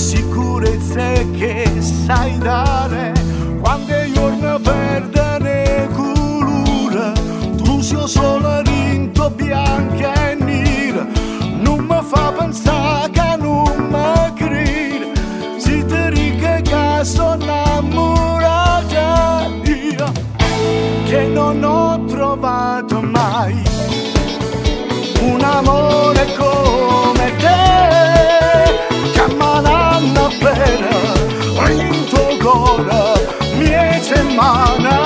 sicurezze che sai dare. Quando i giorni perdono colore, tu sei solo rinto bianca e nera. Non mi fa pensare che non mi credi, si ti dice che sono innamorata io, che non ho trovato mai un amore come te, che m'hanno per in tuo cuore, mie settimane,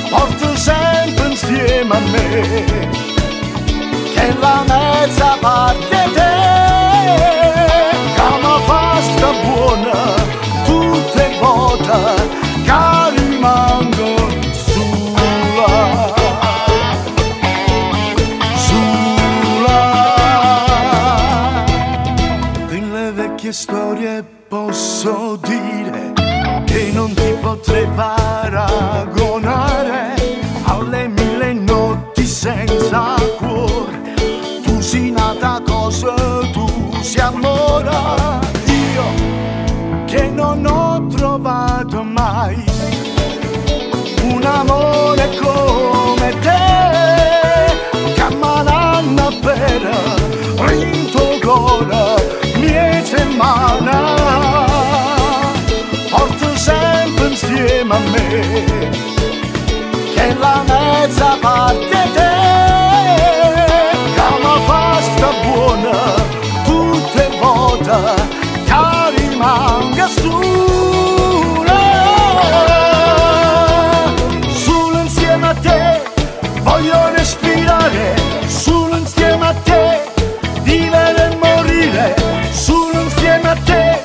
porto sempre insieme a me, che la mezza parte te, che mi fa sta buona tutte le volte, che rimango storie posso dire che non ti potrei paragonare alle mille notti senza cuore. Tu sei nata cosa, tu sei amore. Io che non ho trovato mai un amore come te, che m'hanno per in tuo cuore, mie settimane, porto sempre insieme a me, che la mezza parte te, che mi fa sta buona tutte le volte, che rimanga sola, solo insieme a te voglio respirare, solo insieme a te vivere e morire, solo insieme a te,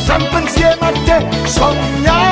sempre insieme a te, sognare.